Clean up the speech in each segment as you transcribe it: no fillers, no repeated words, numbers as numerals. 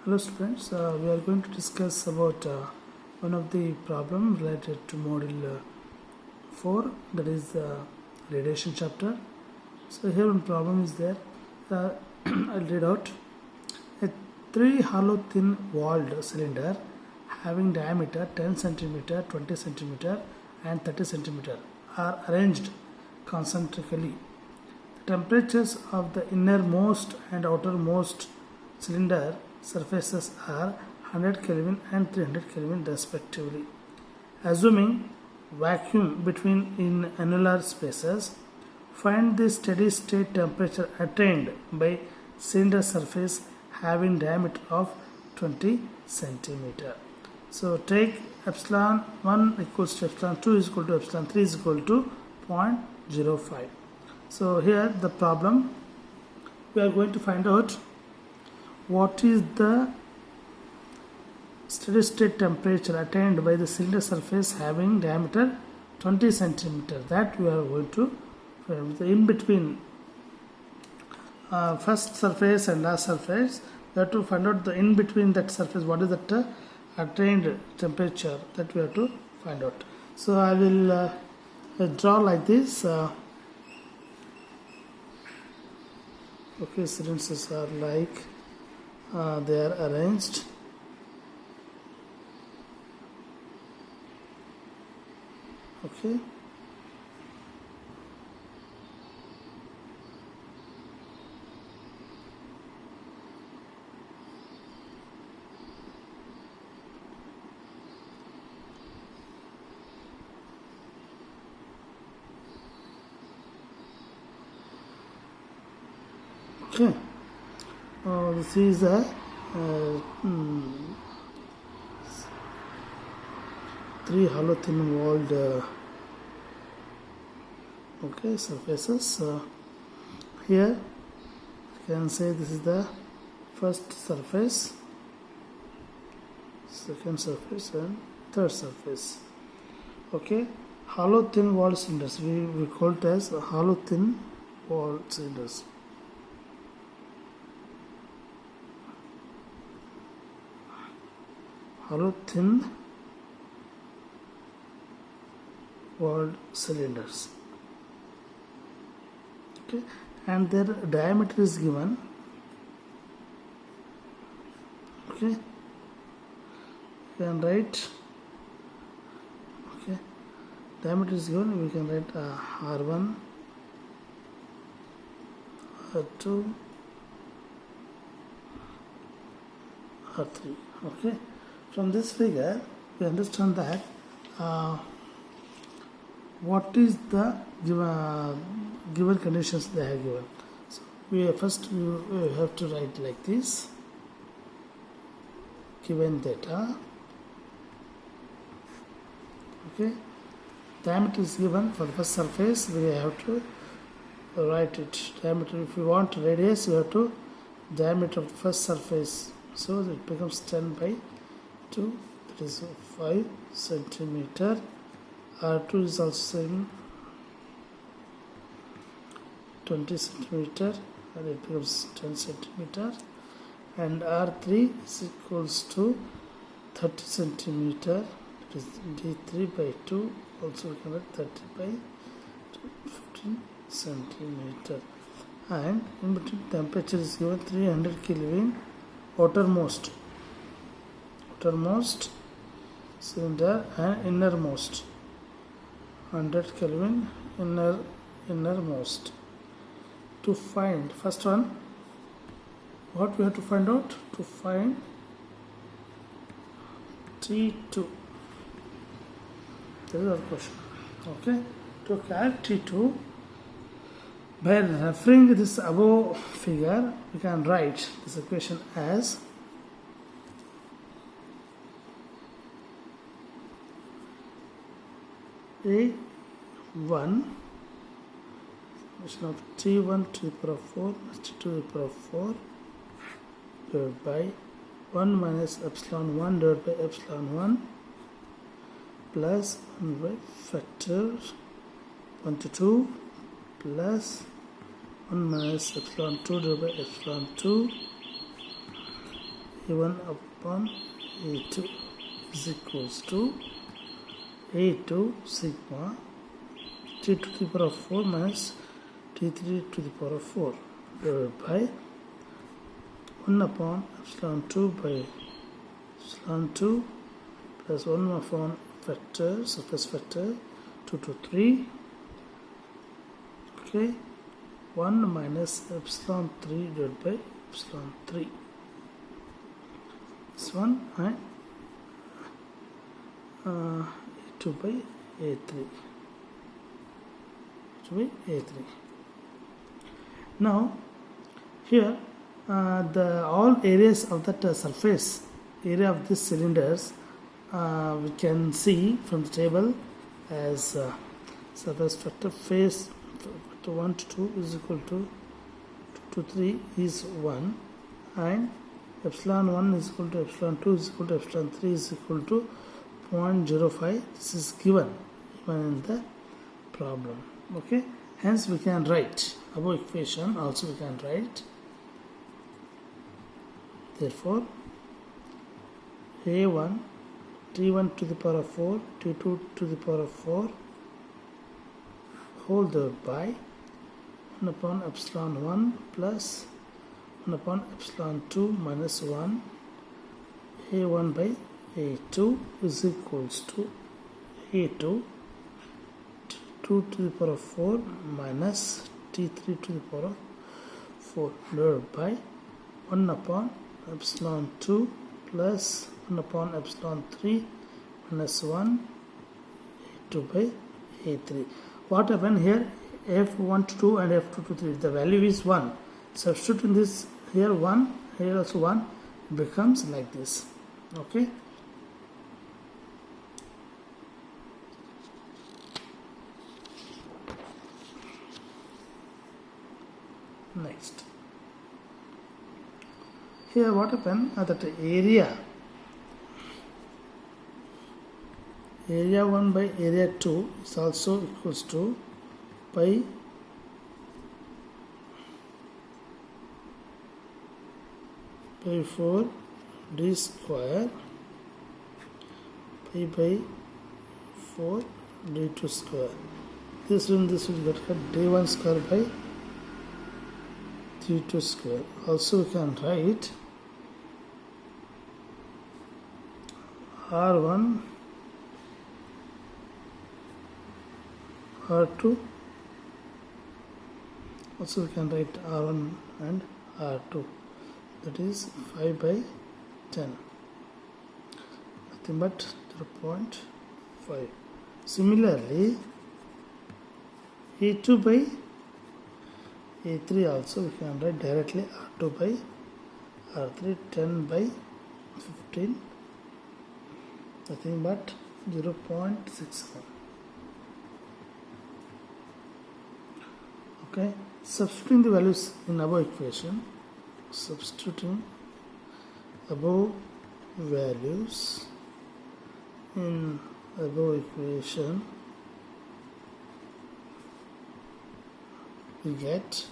Hello students, we are going to discuss about one of the problem related to module 4, that is the radiation chapter. So here one problem is there. I'll read out. A 3 hollow thin walled cylinder having diameter 10 cm, 20 cm and 30 cm are arranged concentrically. The temperatures of the innermost and outermost cylinder surfaces are 100 Kelvin and 300 Kelvin respectively. Assuming vacuum between in annular spaces, find the steady state temperature attained by cylinder surface having diameter of 20 centimeter. So take epsilon 1 equals to epsilon 2 is equal to epsilon 3 is equal to 0.05. So here the problem, we are going to find out what is the steady state temperature attained by the cylinder surface having diameter 20 centimeter. That we are going to find. In between first surface and last surface, we have to find out the in between that surface, what is that attained temperature, that we have to find out. So I will draw like this. Okay, cylinders are like they are arranged. Okay. Okay. This is a 3 hollow thin walled surfaces. Here you can say this is the first surface, second surface and third surface. Okay, hollow thin walled cylinders, we call it as hollow thin walled cylinders. Hollow thin walled cylinders. Okay, and their diameter is given. Okay, you can write. Okay, diameter is given. We can write R1, R2, R3. Okay. From this figure, we understand that what is the given conditions they have given. So we have to write like this. Given data, okay, diameter is given for the first surface. We have to write it. Diameter. If you want radius, you have to diameter of the first surface. So it becomes 10 by 2, that is 5 centimeter. R2 is also same 20 centimeter and it becomes 10 centimeter, and R3 is equals to 30 centimeter, that is D3 by 2, also we can write 30 by 15 centimeter, and in between temperature is given 300 Kelvin outermost cylinder and innermost 100 Kelvin innermost. To find first one, what we have to find out? To find T2. This is our question. Okay, to calculate T2, by referring this above figure, we can write this equation as A1 summation of T1 to the power of 4 plus T2 to the power of 4 divided by 1 minus epsilon 1 divided by epsilon 1 plus 1 by factor 1 to 2 plus 1 minus epsilon 2 divided by epsilon 2 A1 upon A2 is equals to A2 sigma T to the power of 4 minus T3 to the power of 4 divided by 1 upon epsilon 2 by epsilon 2 plus 1 upon factor, surface factor 2 to 3, okay, 1 minus epsilon 3 divided by epsilon 3. This one and A2 by A3. Now here the all areas of that surface area of these cylinders we can see from the table as surface factor phase factor 1 to 2 is equal to 2 to 3 is 1, and epsilon 1 is equal to epsilon 2 is equal to epsilon 3 is equal to 0.05. This is given in the problem. Okay, hence we can write above equation. Also we can write, therefore A1 T1 to the power of 4 T2 to the power of 4 whole divided by 1 upon epsilon 1 plus 1 upon epsilon 2 minus 1 A1 by A2 is equals to A2 2 to the power of 4 minus T3 to the power of 4 divided by 1 upon epsilon 2 plus 1 upon epsilon 3 minus 1 A2 by A3. What happened here? F1 to 2 and F2 to 3. The value is 1. Substituting this here 1, here also 1, it becomes like this. Okay. Next, here what happened that area 1 by area 2 is also equals to pi by 4 d square pi by 4 d2 square. This will get cut d1 square by d2 square. Also we can write R1 R2. Also we can write R1 and R2, that is 5 by 10, nothing but 0.5. Similarly A2 by A3 also we can write directly R2 by R3 10 by 15, nothing but 0.67. Okay, substituting the values in above equation, substituting above values in above equation, we get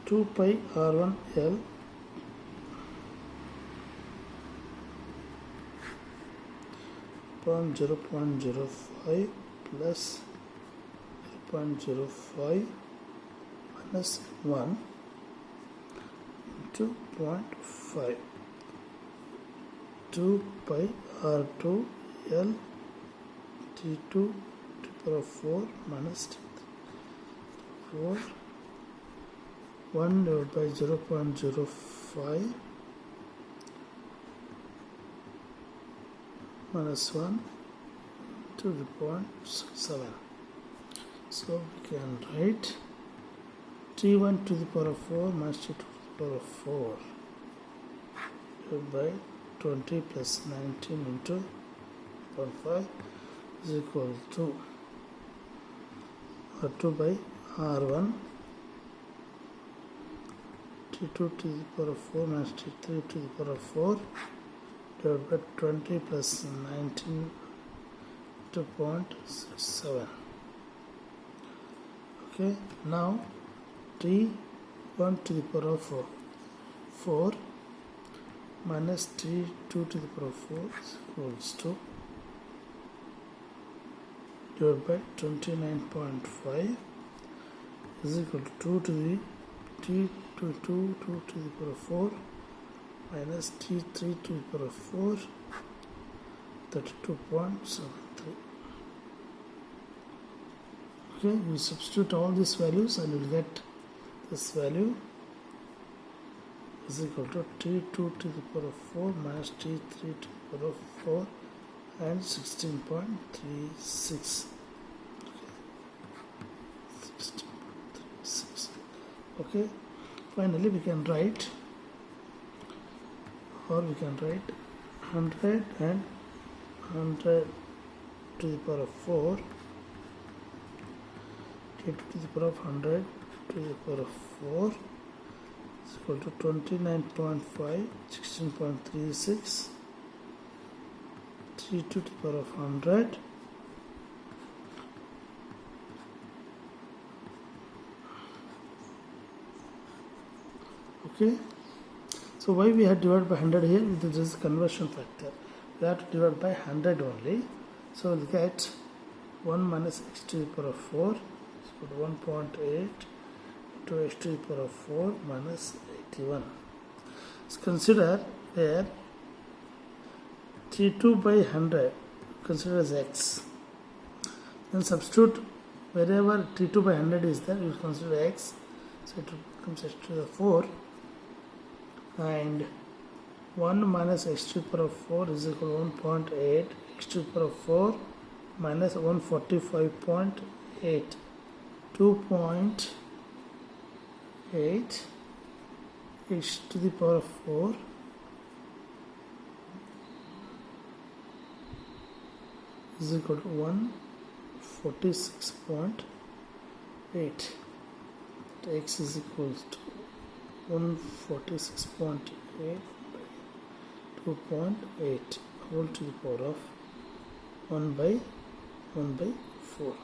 two pi R1 L upon 0.05 plus 0.05 minus 1 into 0.5, 2 pi R2 L T2 to the power of 4 minus T3 4 1 divided by 0.05 minus 1 to the 0.7. So we can write T1 to the power of 4 minus T2 to the power of 4 divided by 20 plus 19 into 0.5 is equal to R2 by R1 T2 to the power of 4 minus T3 to the power of 4 divided by 20 plus 19 to 0.7. Okay, now T1 to the power of 4 minus T2 to the power of 4 is equals to divided by 29.5 is equal to 2 to the T2 to the power of 4 minus T3 to the power of 4, 32.73. Okay, we substitute all these values and we'll get this value is equal to T2 to the power of 4 minus T3 to the power of 4 and 16.36. 16.36. Okay, finally we can write, or we can write 100 and 100 to the power of 4, T2 to the power of 100 to the power of 4 is equal to 29.5, 16.36, T2 to the power of 100 okay. So why we have divided by 100 here? This is conversion factor. We have to divide by 100 only. So we'll get 1 minus x to the power of 4 is equal to 1.8 into x to the power of 4 minus 81. So consider where T2 by 100 consider as x. Then substitute wherever T2 by 100 is there, we will consider x. So it becomes x to the 4. And 1 minus x to the power of 4 is equal to 1.8 x to the power of 4 minus 145.8, 2.8 x to the power of 4 is equal to 146.8. X is equal to 146.8 by 2.8 whole to the power of 1 by 4,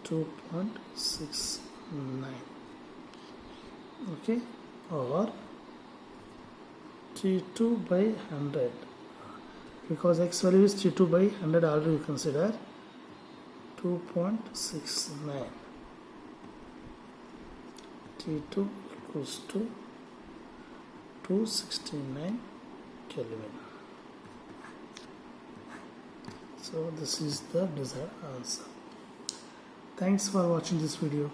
2.69. Okay, or T2 by 100, because x value is T2 by 100 already we consider 2.69. T2 equals to 269 Kelvin. So this is the desired answer. Thanks for watching this video.